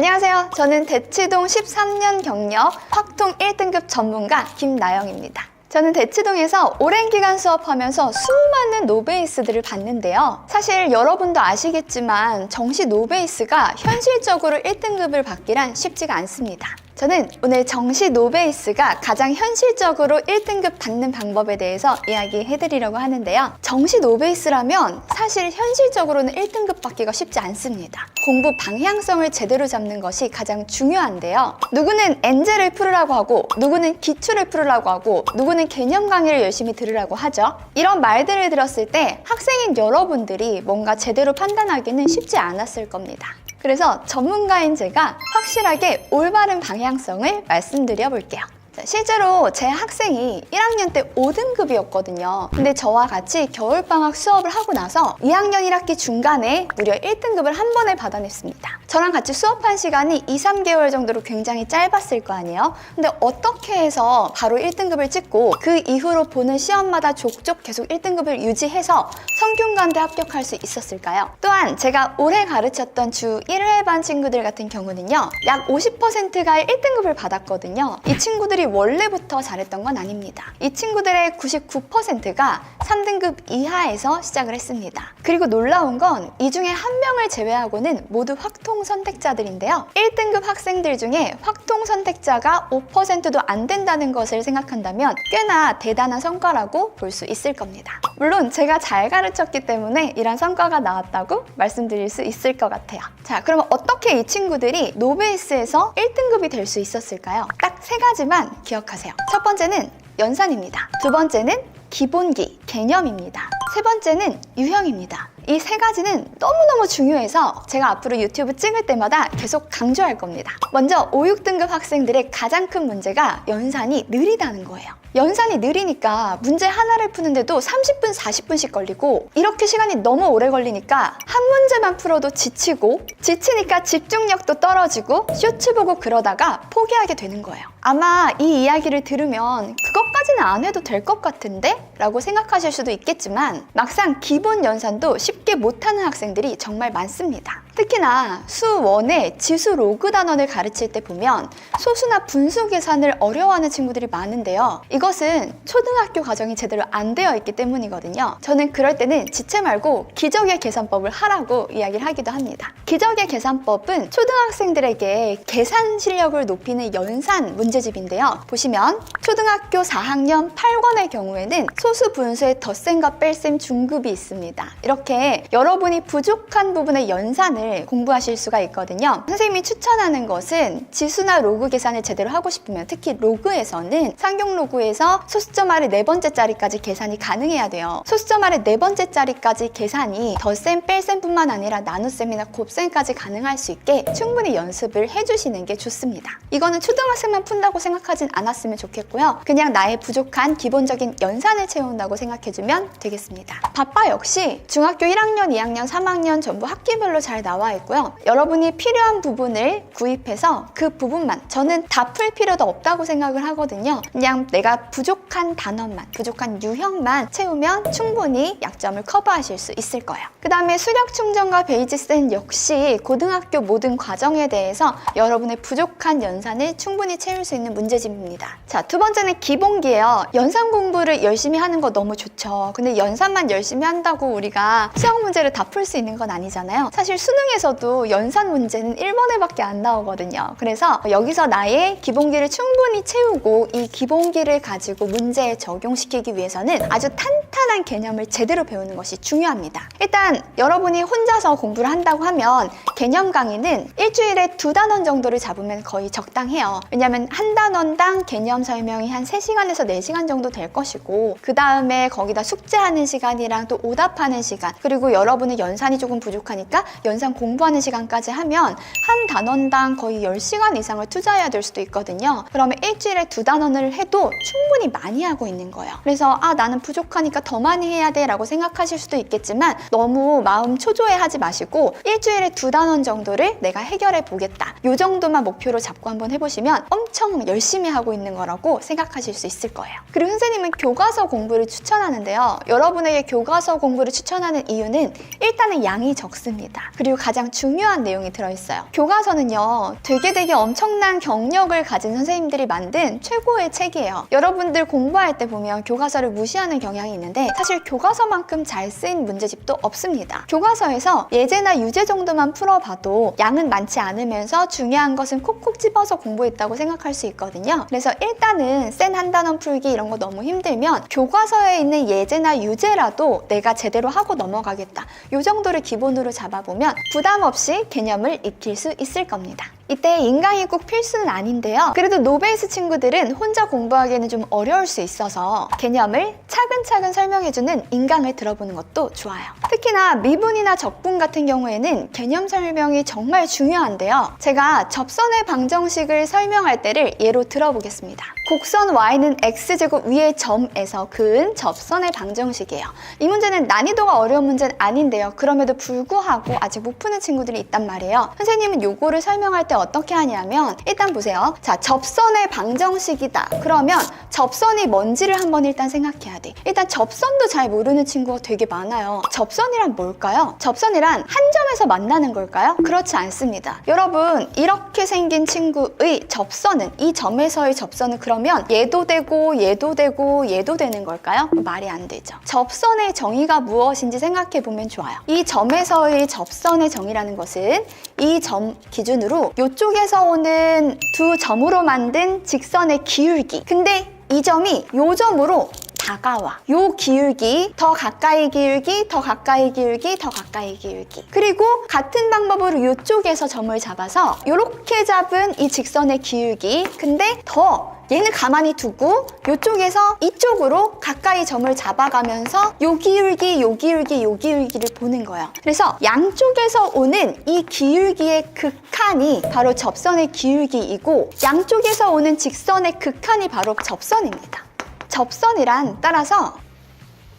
안녕하세요. 저는 대치동 13년 경력 확통 1등급 전문가 김나영입니다. 저는 대치동에서 오랜 기간 수업하면서 수많은 노베이스들을 봤는데요. 사실 여러분도 아시겠지만 정시 노베이스가 현실적으로 1등급을 받기란 쉽지가 않습니다. 저는 오늘 정시 노베이스가 가장 현실적으로 1등급 받는 방법에 대해서 이야기해드리려고 하는데요. 정시 노베이스라면 사실 현실적으로는 1등급 받기가 쉽지 않습니다. 공부 방향성을 제대로 잡는 것이 가장 중요한데요. 누구는 엔젤을 풀으라고 하고, 누구는 기출을 풀으라고 하고, 누구는 개념 강의를 열심히 들으라고 하죠. 이런 말들을 들었을 때 학생인 여러분들이 뭔가 제대로 판단하기는 쉽지 않았을 겁니다. 그래서 전문가인 제가 확실하게 올바른 방향성을 말씀드려 볼게요. 실제로 제 학생이 1학년 때 5등급이었거든요. 근데 저와 같이 겨울방학 수업을 하고 나서 2학년 1학기 중간에 무려 1등급을 한 번에 받아냈습니다. 저랑 같이 수업한 시간이 2-3개월 정도로 굉장히 짧았을 거 아니에요? 근데 어떻게 해서 바로 1등급을 찍고 그 이후로 보는 시험마다 족족 계속 1등급을 유지해서 성균관대 합격할 수 있었을까요? 또한 제가 올해 가르쳤던 주 1회 반 친구들 같은 경우는요, 약 50%가 1등급을 받았거든요. 이 친구들이 원래부터 잘했던 건 아닙니다. 이 친구들의 99%가 3등급 이하에서 시작을 했습니다. 그리고 놀라운 건 이 중에 한 명을 제외하고는 모두 확통 선택자들인데요. 1등급 학생들 중에 확통 선택자가 5%도 안 된다는 것을 생각한다면 꽤나 대단한 성과라고 볼 수 있을 겁니다. 물론 제가 잘 가르쳤기 때문에 이런 성과가 나왔다고 말씀드릴 수 있을 것 같아요. 자, 그러면 어떻게 이 친구들이 노베이스에서 1등급이 될 수 있었을까요? 딱 3가지만 기억하세요. 첫 번째는 연산입니다. 두 번째는 기본기, 개념입니다. 세 번째는 유형입니다. 이 3가지는 너무너무 중요해서 제가 앞으로 유튜브 찍을 때마다 계속 강조할 겁니다. 먼저 5, 6등급 학생들의 가장 큰 문제가 연산이 느리다는 거예요. 연산이 느리니까 문제 하나를 푸는데도 30분, 40분씩 걸리고, 이렇게 시간이 너무 오래 걸리니까 한 문제만 풀어도 지치니까 집중력도 떨어지고 쇼츠 보고 그러다가 포기하게 되는 거예요. 아마 이 이야기를 들으면 그것까지는 안 해도 될 것 같은데? 라고 생각하실 수도 있겠지만 막상 기본 연산도 쉽게 못하는 학생들이 정말 많습니다. 특히나 수1의 지수 로그 단원을 가르칠 때 보면 소수나 분수 계산을 어려워하는 친구들이 많은데요. 이것은 초등학교 과정이 제대로 안 되어 있기 때문이거든요. 저는 그럴 때는 지체 말고 기적의 계산법을 하라고 이야기를 하기도 합니다. 기적의 계산법은 초등학생들에게 계산 실력을 높이는 연산 문제집인데요. 보시면 초등학교 4학년 8권의 경우에는 소수 분수의 덧셈과 뺄셈 중급이 있습니다. 이렇게 여러분이 부족한 부분의 연산을 공부하실 수가 있거든요. 선생님이 추천하는 것은 지수나 로그 계산을 제대로 하고 싶으면, 특히 로그에서는 상경 로그에서 소수점 아래 4번째 자리까지 계산이 가능해야 돼요. 소수점 아래 4번째 자리까지 계산이 덧셈, 뺄셈뿐만 아니라 나눗셈이나 곱셈까지 가능할 수 있게 충분히 연습을 해주시는 게 좋습니다. 이거는 초등학생만 푼다고 생각하진 않았으면 좋겠고요. 그냥 나의 부족한 기본적인 연산을 채운다고 생각해주면 되겠습니다. 바빠 역시 중학교 1학년, 2학년, 3학년 전부 학기별로 잘 나와 있고요. 여러분이 필요한 부분을 구입해서 그 부분만, 저는 다 풀 필요도 없다고 생각을 하거든요. 그냥 내가 부족한 단원만, 부족한 유형만 채우면 충분히 약점을 커버하실 수 있을 거예요. 그 다음에 수력 충전과 베이지센 역시 고등학교 모든 과정에 대해서 여러분의 부족한 연산을 충분히 채울 수 있는 문제집입니다. 자, 두 번째는 기본기예요. 연산 공부를 열심히 하는 거 너무 좋죠. 근데 연산만 열심히 한다고 우리가 시험 문제를 다 풀 수 있는 건 아니잖아요. 사실 수능에서도 연산 문제는 1번에밖에 안 나오거든요. 그래서 여기서 나의 기본기를 충분히 채우고 이 기본기를 가지고 문제에 적용시키기 위해서는 아주 탄탄한 개념을 제대로 배우는 것이 중요합니다. 일단 여러분이 혼자서 공부를 한다고 하면 개념 강의는 일주일에 2단원 정도를 잡으면 거의 적당해요. 왜냐하면 한 단원당 개념 설명이 한 3시간에서 4시간 정도 될 것이고, 그 다음에 거기다 숙제하는 시간이랑 또 오답하는 시간, 그리고 여러분의 연산이 조금 부족하니까 연산 공부하는 시간까지 하면 한 단원당 거의 10시간 이상을 투자해야 될 수도 있거든요. 그러면 일주일에 2단원을 해도 충분히 많이 하고 있는 거예요. 그래서 나는 부족하니까 더 많이 해야 돼 라고 생각하실 수도 있겠지만 너무 마음 초조해 하지 마시고 일주일에 2단원 정도를 내가 해결해 보겠다, 이 정도만 목표로 잡고 한번 해보시면 보면 엄청 열심히 하고 있는 거라고 생각하실 수 있을 거예요. 그리고 선생님은 교과서 공부를 추천하는데요. 여러분에게 교과서 공부를 추천하는 이유는 일단은 양이 적습니다. 그리고 가장 중요한 내용이 들어있어요. 교과서는요, 되게 엄청난 경력을 가진 선생님들이 만든 최고의 책이에요. 여러분들 공부할 때 보면 교과서를 무시하는 경향이 있는데 사실 교과서만큼 잘 쓰인 문제집도 없습니다. 교과서에서 예제나 유제 정도만 풀어봐도 양은 많지 않으면서 중요한 것은 콕콕 집어서 공부했다고 생각할 수 있거든요. 그래서 일단은 센 한 단원 풀기 이런 거 너무 힘들면 교과서에 있는 예제나 유제라도 내가 제대로 하고 넘어가겠다. 이 정도를 기본으로 잡아보면 부담 없이 개념을 익힐 수 있을 겁니다. 이때 인강이 꼭 필수는 아닌데요. 그래도 노베이스 친구들은 혼자 공부하기에는 좀 어려울 수 있어서 개념을 차근차근 설명해주는 인강을 들어보는 것도 좋아요. 특히나 미분이나 적분 같은 경우에는 개념 설명이 정말 중요한데요. 제가 접선의 방정식을 설명할 때를 예로 들어보겠습니다. 곡선 y는 x제곱 위의 점에서 그은 접선의 방정식이에요. 이 문제는 난이도가 어려운 문제는 아닌데요. 그럼에도 불구하고 아직 못 푸는 친구들이 있단 말이에요. 선생님은 요거를 설명할 때 어떻게 하냐면 일단 보세요. 자, 접선의 방정식이다. 그러면 접선이 뭔지를 한번 일단 생각해야 돼. 일단 접선도 잘 모르는 친구가 되게 많아요. 접선이란 뭘까요? 접선이란 한 점에서 만나는 걸까요? 그렇지 않습니다. 여러분, 이렇게 생긴 친구의 접선은, 이 점에서의 접선은 그러면 얘도 되고 얘도 되고 얘도 되는 걸까요? 말이 안 되죠. 접선의 정의가 무엇인지 생각해 보면 좋아요. 이 점에서의 접선의 정의라는 것은 이 점 기준으로 이쪽에서 오는 두 점으로 만든 직선의 기울기. 근데 이 점이 요 점으로 다가와. 요 기울기, 더 가까이 기울기, 더 가까이 기울기, 더 가까이 기울기. 그리고 같은 방법으로 이쪽에서 점을 잡아서 이렇게 잡은 이 직선의 기울기. 근데 더 얘는 가만히 두고 이쪽에서 이쪽으로 가까이 점을 잡아가면서 요 기울기, 요 기울기, 요 기울기를 보는 거예요. 그래서 양쪽에서 오는 이 기울기의 극한이 바로 접선의 기울기이고 양쪽에서 오는 직선의 극한이 바로 접선입니다. 접선이란 따라서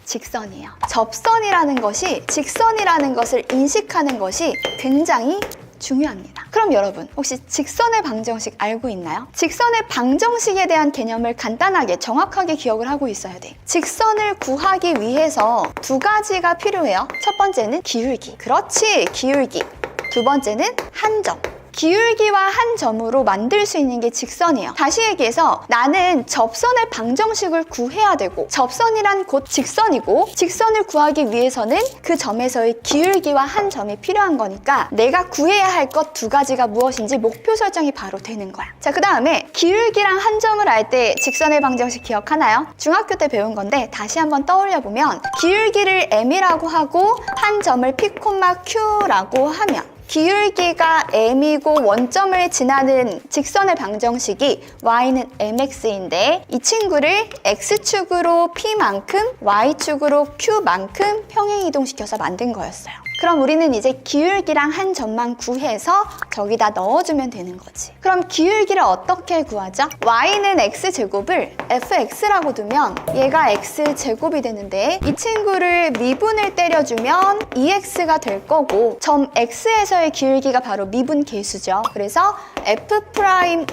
직선이에요. 접선이라는 것이 직선이라는 것을 인식하는 것이 굉장히 중요합니다. 그럼 여러분, 혹시 직선의 방정식 알고 있나요? 직선의 방정식에 대한 개념을 간단하게 정확하게 기억을 하고 있어야 돼. 직선을 구하기 위해서 두 가지가 필요해요. 첫 번째는 기울기. 그렇지, 기울기. 두 번째는 한 점. 기울기와 한 점으로 만들 수 있는 게 직선이에요. 다시 얘기해서 나는 접선의 방정식을 구해야 되고 접선이란 곧 직선이고 직선을 구하기 위해서는 그 점에서의 기울기와 한 점이 필요한 거니까 내가 구해야 할 것 두 가지가 무엇인지 목표 설정이 바로 되는 거야. 자, 그 다음에 기울기랑 한 점을 알 때 직선의 방정식 기억하나요? 중학교 때 배운 건데 다시 한번 떠올려보면 기울기를 m이라고 하고 한 점을 p, q라고 하면 기울기가 m이고 원점을 지나는 직선의 방정식이 y는 mx인데 이 친구를 x축으로 p만큼 y축으로 q만큼 평행이동시켜서 만든 거였어요. 그럼 우리는 이제 기울기랑 한 점만 구해서 저기다 넣어주면 되는 거지. 그럼 기울기를 어떻게 구하죠? y는 x제곱을 fx라고 두면 얘가 x제곱이 되는데 이 친구를 미분을 때려주면 2x가 될 거고 점 x에서의 기울기가 바로 미분 계수죠. 그래서 f'1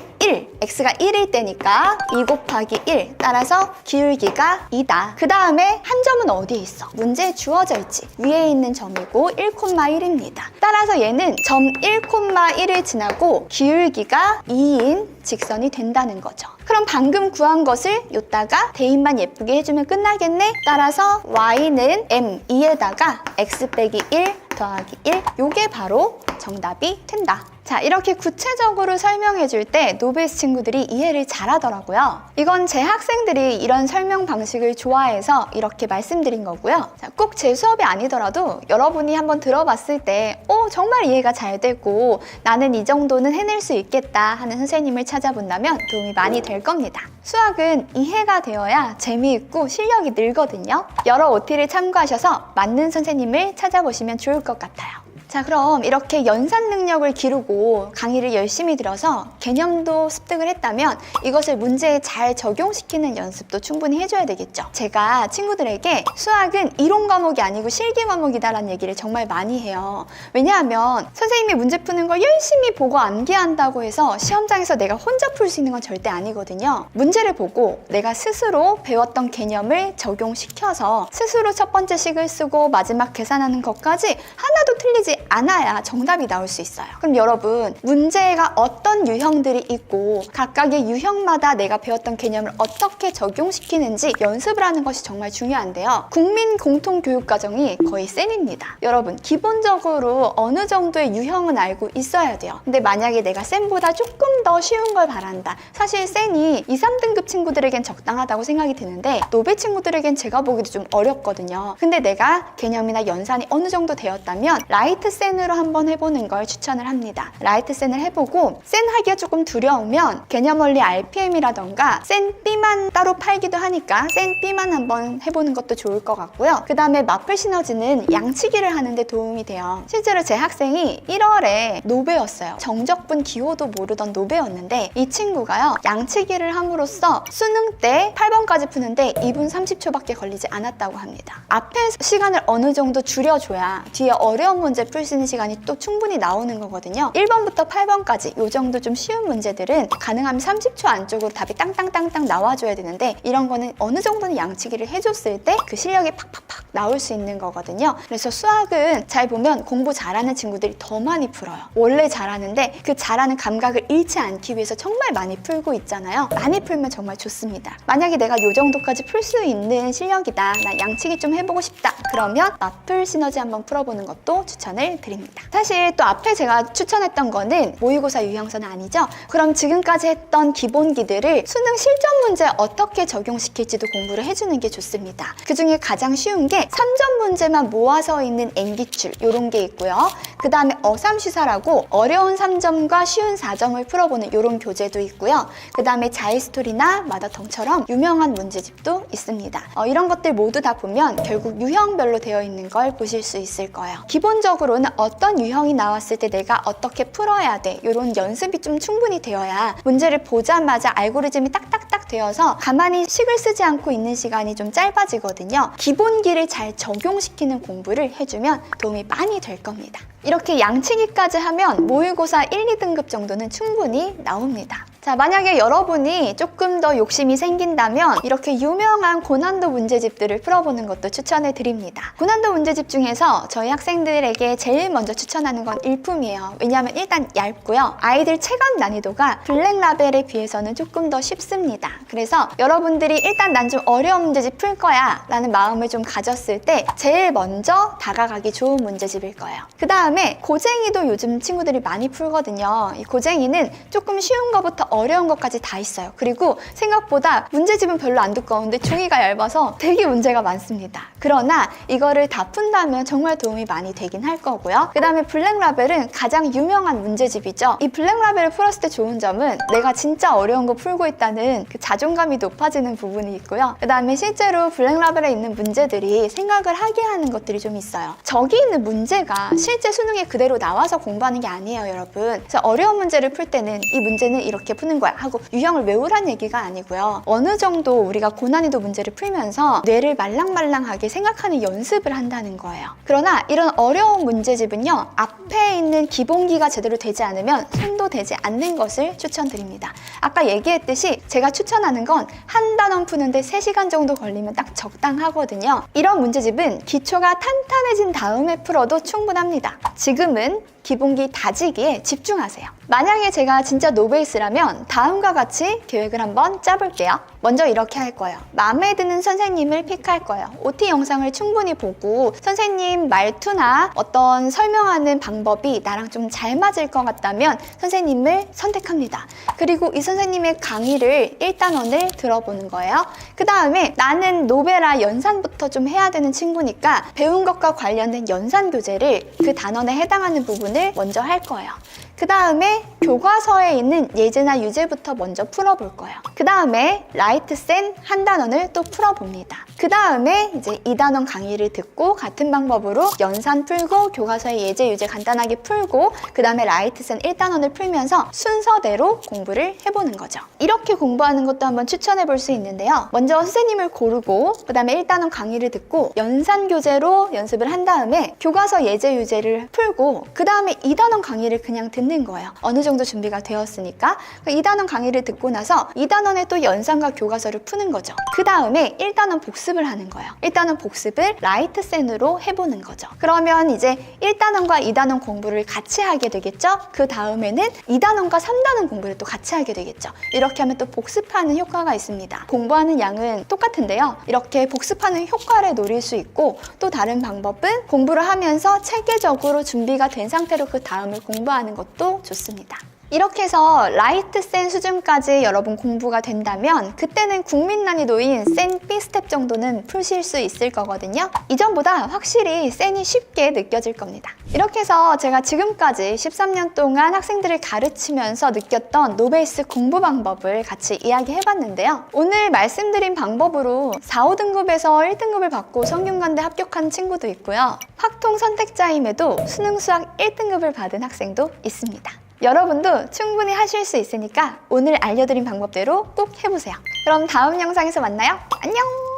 x가 1일 때니까 2 곱하기 1 따라서 기울기가 2다. 그 다음에 한 점은 어디에 있어? 문제에 주어져 있지. 위에 있는 점이고 1,1입니다. 따라서 얘는 점 1,1을 지나고 기울기가 2인 직선이 된다는 거죠. 그럼 방금 구한 것을 요따가 대입만 예쁘게 해주면 끝나겠네? 따라서 y는 m 2에다가 x 빼기 1 더하기 1 요게 바로 정답이 된다. 자, 이렇게 구체적으로 설명해 줄 때 노베이스 친구들이 이해를 잘하더라고요. 이건 제 학생들이 이런 설명 방식을 좋아해서 이렇게 말씀드린 거고요. 꼭 제 수업이 아니더라도 여러분이 한번 들어봤을 때 정말 이해가 잘 되고 나는 이 정도는 해낼 수 있겠다 하는 선생님을 찾아본다면 도움이 많이 될 겁니다. 수학은 이해가 되어야 재미있고 실력이 늘거든요. 여러 OT를 참고하셔서 맞는 선생님을 찾아보시면 좋을 것 같아요. 자, 자, 그럼 이렇게 연산 능력을 기르고 강의를 열심히 들어서 개념도 습득을 했다면 이것을 문제에 잘 적용시키는 연습도 충분히 해줘야 되겠죠. 제가 친구들에게 수학은 이론 과목이 아니고 실기 과목이다라는 얘기를 정말 많이 해요. 왜냐하면 선생님이 문제 푸는 걸 열심히 보고 암기한다고 해서 시험장에서 내가 혼자 풀 수 있는 건 절대 아니거든요. 문제를 보고 내가 스스로 배웠던 개념을 적용시켜서 스스로 첫 번째 식을 쓰고 마지막 계산하는 것까지 하나도 틀리지 않아야 정답이 나올 수 있어요. 그럼 여러분, 문제가 어떤 유형들이 있고 각각의 유형마다 내가 배웠던 개념을 어떻게 적용시키는지 연습을 하는 것이 정말 중요한데요. 국민 공통교육과정이 거의 쌤입니다. 여러분, 기본적으로 어느 정도의 유형은 알고 있어야 돼요. 근데 만약에 내가 쌤보다 조금 더 쉬운 걸 바란다. 사실 쌤이 2, 3등급 친구들에겐 적당하다고 생각이 드는데 노베 친구들에겐 제가 보기도 좀 어렵거든요. 근데 내가 개념이나 연산이 어느 정도 되었다면 라이트 쌤으로 한번 해보는 걸 추천을 합니다. 라이트 쌤을 해보고 쌤 하기가 조금 두려우면 개념 원리 RPM이라던가 쌤 B만 따로 팔기도 하니까 쌤 B만 한번 해보는 것도 좋을 것 같고요. 그 다음에 마플 시너지는 양치기를 하는데 도움이 돼요. 실제로 제 학생이 1월에 노베였어요. 정적분 기호도 모르던 노베였는데 이 친구가요, 양치기를 함으로써 수능 때 8번까지 푸는데 2분 30초밖에 걸리지 않았다고 합니다. 앞에 시간을 어느 정도 줄여줘야 뒤에 어려운 문제 풀 수 있는 시간이 또 충분히 나오는 거거든요. 1번부터 8번까지 이 정도 좀 쉬운 문제들은 가능하면 30초 안쪽으로 답이 땅땅땅땅 나와줘야 되는데 이런 거는 어느 정도는 양치기를 해줬을 때 그 실력이 팍팍팍 나올 수 있는 거거든요. 그래서 수학은 잘 보면 공부 잘하는 친구들이 더 많이 풀어요. 원래 잘하는데 그 잘하는 감각을 잃지 않기 위해서 정말 많이 풀고 있잖아요. 많이 풀면 정말 좋습니다. 만약에 내가 이 정도까지 풀 수 있는 실력이다, 나 양치기 좀 해보고 싶다, 그러면 마플 시너지 한번 풀어보는 것도 추천을 드립니다. 사실 또 앞에 제가 추천했던 거는 모의고사 유형서는 아니죠. 그럼 지금까지 했던 기본기들을 수능 실전 문제에 어떻게 적용시킬지도 공부를 해주는 게 좋습니다. 그 중에 가장 쉬운 게 3점 문제만 모아서 있는 N기출 이런 게 있고요. 그 다음에 어삼시사라고 어려운 3점과 쉬운 4점을 풀어보는 이런 교재도 있고요. 그 다음에 자이스토리나 마더텅처럼 유명한 문제집도 있습니다. 이런 것들 모두 다 보면 결국 유형별로 되어 있는 걸 보실 수 있을 거예요. 기본적으로는 어떤 유형이 나왔을 때 내가 어떻게 풀어야 돼, 이런 연습이 좀 충분히 되어야 문제를 보자마자 알고리즘이 딱딱딱 되어서 가만히 식을 쓰지 않고 있는 시간이 좀 짧아지거든요. 기본기를 잘 적용시키는 공부를 해주면 도움이 많이 될 겁니다. 이렇게 양치기까지 하면 모의고사 1, 2등급 정도는 충분히 나옵니다. 자, 만약에 여러분이 조금 더 욕심이 생긴다면 이렇게 유명한 고난도 문제집들을 풀어보는 것도 추천해 드립니다. 고난도 문제집 중에서 저희 학생들에게 제일 먼저 추천하는 건 일품이에요. 왜냐하면 일단 얇고요. 아이들 체감 난이도가 블랙라벨에 비해서는 조금 더 쉽습니다. 그래서 여러분들이 일단 난 좀 어려운 문제집 풀 거야 라는 마음을 좀 가졌을 때 제일 먼저 다가가기 좋은 문제집일 거예요. 그 다음에 고쟁이도 요즘 친구들이 많이 풀거든요. 이 고쟁이는 조금 쉬운 거부터 어려운 것까지 다 있어요. 그리고 생각보다 문제집은 별로 안 두꺼운데 종이가 얇아서 되게 문제가 많습니다. 그러나 이거를 다 푼다면 정말 도움이 많이 되긴 할 거고요. 그 다음에 블랙라벨은 가장 유명한 문제집이죠. 이 블랙라벨을 풀었을 때 좋은 점은 내가 진짜 어려운 거 풀고 있다는 그 자존감이 높아지는 부분이 있고요. 그 다음에 실제로 블랙라벨에 있는 문제들이 생각을 하게 하는 것들이 좀 있어요. 저기 있는 문제가 실제 수능에 그대로 나와서 공부하는 게 아니에요, 여러분. 그래서 어려운 문제를 풀 때는 이 문제는 이렇게 푸는 거야 하고 유형을 외우란 얘기가 아니고요. 어느 정도 우리가 고난이도 문제를 풀면서 뇌를 말랑말랑하게 생각하는 연습을 한다는 거예요. 그러나 이런 어려운 문제집은요, 앞에 있는 기본기가 제대로 되지 않으면 손도 대지 않는 것을 추천드립니다. 아까 얘기했듯이 제가 추천하는 건 한 단원 푸는데 3시간 정도 걸리면 딱 적당하거든요. 이런 문제집은 기초가 탄탄해진 다음에 풀어도 충분합니다. 지금은 기본기 다지기에 집중하세요. 만약에 제가 진짜 노베이스라면 다음과 같이 계획을 한번 짜볼게요. 먼저 이렇게 할 거예요. 마음에 드는 선생님을 픽할 거예요. OT 영상을 충분히 보고 선생님 말투나 어떤 설명하는 방법이 나랑 좀 잘 맞을 것 같다면 선생님을 선택합니다. 그리고 이 선생님의 강의를 1단원을 들어보는 거예요. 그 다음에 나는 노베라 연산부터 좀 해야 되는 친구니까 배운 것과 관련된 연산 교재를 그 단원에 해당하는 부분을 먼저 할 거예요. 그 다음에 교과서에 있는 예제나 유제부터 먼저 풀어볼 거예요. 그 다음에 라이트센 한 단원을 또 풀어봅니다. 그 다음에 이제 2단원 강의를 듣고 같은 방법으로 연산 풀고 교과서의 예제, 유제 간단하게 풀고 그 다음에 라이트센 1단원을 풀면서 순서대로 공부를 해보는 거죠. 이렇게 공부하는 것도 한번 추천해 볼 수 있는데요. 먼저 선생님을 고르고 그 다음에 1단원 강의를 듣고 연산 교재로 연습을 한 다음에 교과서 예제, 유제를 풀고 그 다음에 2단원 강의를 그냥 듣는 거예요. 어느 정도 준비가 되었으니까 2단원 강의를 듣고 나서 2단원에 또 연산과 교과서를 푸는 거죠. 그 다음에 1단원 복습을 하는 거예요. 1단원 복습을 라이트센으로 해보는 거죠. 그러면 이제 1단원과 2단원 공부를 같이 하게 되겠죠? 그 다음에는 2단원과 3단원 공부를 또 같이 하게 되겠죠. 이렇게 하면 또 복습하는 효과가 있습니다. 공부하는 양은 똑같은데요. 이렇게 복습하는 효과를 노릴 수 있고 또 다른 방법은 공부를 하면서 체계적으로 준비가 된 상태로 그 다음을 공부하는 것도 좋습니다. 이렇게 해서 라이트 센 수준까지 여러분 공부가 된다면 그때는 국민 난이도인 센 B스텝 정도는 푸실 수 있을 거거든요. 이전보다 확실히 센이 쉽게 느껴질 겁니다. 이렇게 해서 제가 지금까지 13년 동안 학생들을 가르치면서 느꼈던 노베이스 공부 방법을 같이 이야기해봤는데요. 오늘 말씀드린 방법으로 4, 5등급에서 1등급을 받고 성균관대 합격한 친구도 있고요. 확통 선택자임에도 수능 수학 1등급을 받은 학생도 있습니다. 여러분도 충분히 하실 수 있으니까 오늘 알려드린 방법대로 꼭 해보세요. 그럼 다음 영상에서 만나요. 안녕!